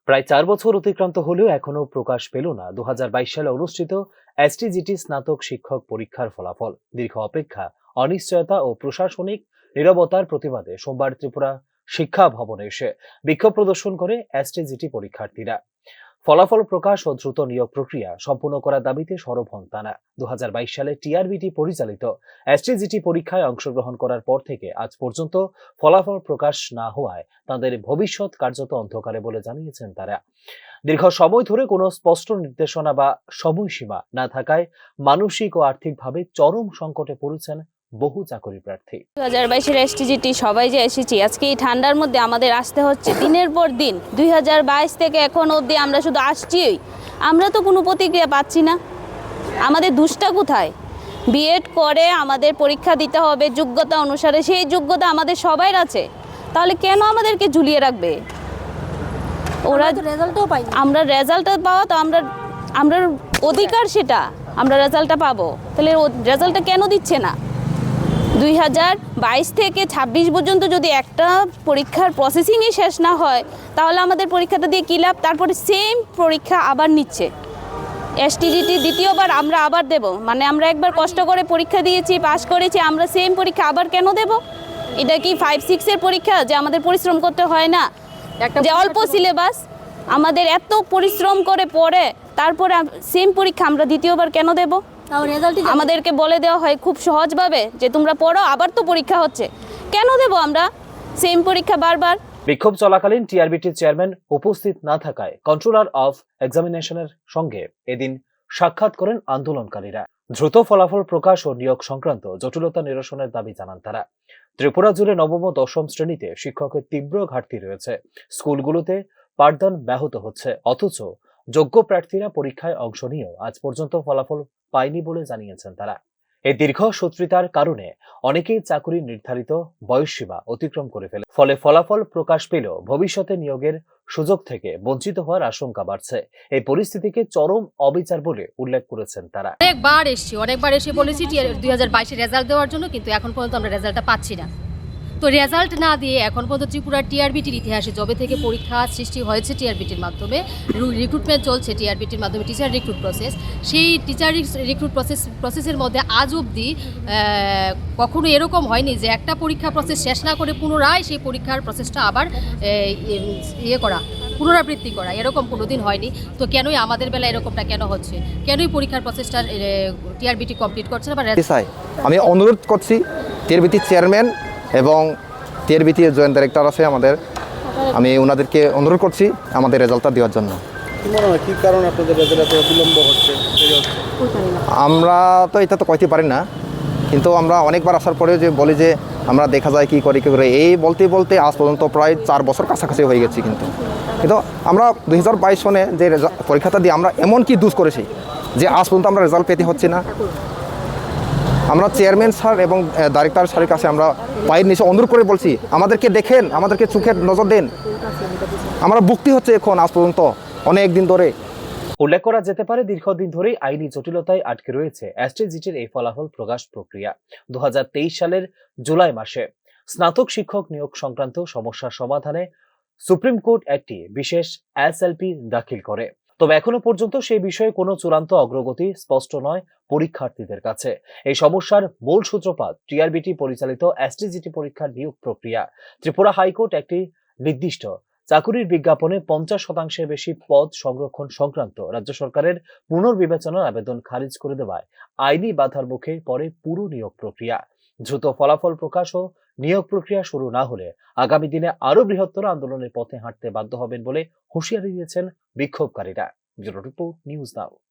প্রায় ৪ বছর অতিক্রান্ত হলেও এখনো প্রকাশ পেল না ২০২২ সালে অনুষ্ঠিত এসটিজিটি স্নাতক শিক্ষক পরীক্ষার ফলাফল। দীর্ঘ অপেক্ষা, অনিশ্চয়তা ও প্রশাসনিক নীরবতার প্রতিবাদে সোমবার ত্রিপুরা শিক্ষা ভবনে এসে বিক্ষোভ প্রদর্শন করে এসটিজিটি পরীক্ষার্থীরা। ফলাফল প্রকাশ ও দ্রুত নিয়োগ প্রক্রিয়া সম্পূর্ণ করার দাবিতে সরব হন তারা। ২০২২ সালে টিআরবিটি পরিচালিত এসটিজিটি পরীক্ষায় অংশগ্রহণ করার পর থেকে আজ পর্যন্ত ফলাফল প্রকাশ না হওয়ায় তাদের ভবিষ্যৎ কার্যত অন্ধকারে বলে জানিয়েছেন তারা। দীর্ঘ সময় ধরে কোনো স্পষ্ট নির্দেশনা বা সময়সীমা না থাকায় মানসিক ও আর্থিকভাবে চরম সংকটে পড়েছেন বহু চাকরি প্রার্থী। 2022-এর এসটিজিটি সবাই যে এসেছি, আজকে এই ঠান্ডার মধ্যে আমাদের আসতে হচ্ছে দিনের পর দিন। 2022 থেকে এখন অবধি আমরা শুধু আসছি, আমরা তো কোনো প্রতিক্রিয়া পাচ্ছি না। আমাদের দুষ্টা কোথায়? বিএড করে আমাদের পরীক্ষা দিতে হবে যোগ্যতা অনুসারে, সেই যোগ্যতা আমাদের সবার আছে, তাহলে কেন আমাদেরকে ঝুলিয়ে রাখবে? ওরা রেজাল্টও পাই, আমরা রেজাল্টটা পাওয়া তো আমরা অধিকার, সেটা আমরা রেজাল্টটা পাবো, তাহলে রেজাল্টটা কেন দিচ্ছে না? 2022 থেকে 26 পর্যন্ত যদি একটা পরীক্ষার প্রসেসিংই শেষ না হয়, তাহলে আমাদের পরীক্ষাটা দিয়ে কী লাভ? তারপরে সেম পরীক্ষা আবার নিচ্ছে। এসটিজিটি দ্বিতীয়বার আমরা আবার দেব, মানে আমরা একবার কষ্ট করে পরীক্ষা দিয়েছি, পাস করেছি, আমরা সেম পরীক্ষা আবার কেন দেব? এটা কি 5-6-এর পরীক্ষা যে আমাদের পরিশ্রম করতে হয় না? যে অল্প সিলেবাস, আমাদের এত পরিশ্রম করে পড়ে তারপরে সেম পরীক্ষা আমরা দ্বিতীয়বার কেন দেব? আমাদেরকে বলে দেওয়া হয় খুব সহজভাবে যে তোমরা পড়ো, আবার তো পরীক্ষা হচ্ছে, কেন দেব আমরা সেম পরীক্ষা বারবার? বিক্ষোভ চলাকালীন টিআরবিটির চেয়ারম্যান উপস্থিত না থাকায় কন্ট্রোলার অফ এক্সামিনেশনের সঙ্গে এদিন সাক্ষাৎ করেন আন্দোলনকারীরা। দ্রুত ফলাফল প্রকাশ ও নিয়োগ সংক্রান্ত জটিলতা নিরসনের দাবি জানান তারা। ত্রিপুরা জুড়ে নবম ও দশম শ্রেণীতে শিক্ষকের তীব্র ঘাটতি রয়েছে। স্কুলগুলোতে পাঠদান ব্যাহত হচ্ছে, অথচ যোগ্য প্রার্থীরা পরীক্ষায় অংশ নিয়েও আজ পর্যন্ত ফলাফল পায়নি বলে জানিয়েছেন তারা। এই দীর্ঘ সূত্রিতার কারণে অনেকেই চাকরির নির্ধারিত বয়সসীমা অতিক্রম করে ফেলে, ফলে ফলাফল প্রকাশ পেলেও ভবিষ্যতে নিয়োগের সুযোগ থেকে বঞ্চিত হওয়ার আশঙ্কা বাড়ছে। এই পরিস্থিতিকে চরম অবিচার বলে উল্লেখ করেছেন তারা। অনেকবার এসে বলেছি 2022-এর রেজাল্ট দেওয়ার জন্য, কিন্তু এখন পর্যন্ত আমরা রেজাল্টটা পাচ্ছি না। তো রেজাল্ট না দিয়ে এখন পর্যন্ত ত্রিপুরার টিআরবিটির ইতিহাসে যবে থেকে পরীক্ষা সৃষ্টি হয়েছে টিআরবিটির মাধ্যমে, রিক্রুটমেন্ট চলছে টিআরবিটির মাধ্যমে, টিচার রিক্রুট প্রসেস, সেই টিচার রিক্রুট প্রসেসের মধ্যে আজ অবধি কখনো এরকম হয়নি যে একটা পরীক্ষা প্রসেস শেষ না করে পুনরায় সেই পরীক্ষার প্রসেসটা আবার পুনরাবৃত্তি করা, এরকম কোনোদিন হয়নি। তো কেনই আমাদের বেলা এরকমটা কেন হচ্ছে? কেনই পরীক্ষার প্রসেসটা টিআরবিটি কমপ্লিট করছে না? আমি অনুরোধ করছি টিআরবিটির চেয়ারম্যান এবং টিআরবিটির জয়েন্ট ডাইরেক্টর আছে আমাদের, আমি ওনাদেরকে অনুরোধ করছি আমাদের রেজাল্টটা দেওয়ার জন্য। কি কারণ আপনাদের রেজাল্ট বিলম্ব হচ্ছে? আমরা তো এটা তো কইতে পারি না, কিন্তু আমরা অনেকবার আসার পরে যে বলি যে আমরা দেখা যায় কী করে এই বলতে বলতে আজ পর্যন্ত প্রায় 4 বছর কাছাকাছি হয়ে গেছি। কিন্তু আমরা 2022 সনে যে পরীক্ষাটা দিয়ে আমরা এমন কি দোষ করেছি যে আজ পর্যন্ত আমরা রেজাল্ট পেতে হচ্ছে না। আমরা চেয়ারম্যান স্যার এবং ডাইরেক্টর স্যারের কাছে আমরা পায়ের নিচে অনুরোধ করে বলছি, আমাদেরকে দেখেন, আমাদেরকে চোখের নজর দেন। আমরা ভুক্তি হচ্ছে এখন আজ পর্যন্ত অনেক দিন ধরে। উল্লেখ করা যেতে পারে, দীর্ঘদিন ধরেই আইনি জটিলতায় আটকে রয়েছে এসটিজিটির এই ফলাফল প্রকাশ প্রক্রিয়া। 2023 সালের জুলাই মাসে স্নাতক শিক্ষক নিয়োগ সংক্রান্ত সমস্যা সমাধানে সুপ্রিম কোর্ট একটি বিশেষ এসএলপি দাখিল করে, তবে এখনো পর্যন্ত সেই বিষয়ে কোনো চূড়ান্ত অগ্রগতি স্পষ্ট নয় পরীক্ষার্থীদের কাছে। এই সমস্যার মূল সূত্রপাত টিআরবিটি পরিচালিত এসটিজিটি পরীক্ষার নিয়োগ প্রক্রিয়া। ত্রিপুরা হাইকোর্ট একটি নির্দিষ্ট চাকুরির বিজ্ঞাপনে 50% বেশি পদ সংরক্ষণ সংক্রান্ত রাজ্য সরকারের পুনর্বিবেচনার আবেদন খারিজ করে দেওয়ায় আইনি বাধার মুখে পড়ে পুরো নিয়োগ প্রক্রিয়া। দ্রুত ফলাফল প্রকাশ ও নিয়োগ প্রক্রিয়া শুরু না হলে আগামী দিনে আরো বৃহত্তর আন্দোলনের পথে হাঁটতে বাধ্য হবেন বলে হুঁশিয়ারি দিয়েছেন বিক্ষোভকারীরা। Bureau report, news now.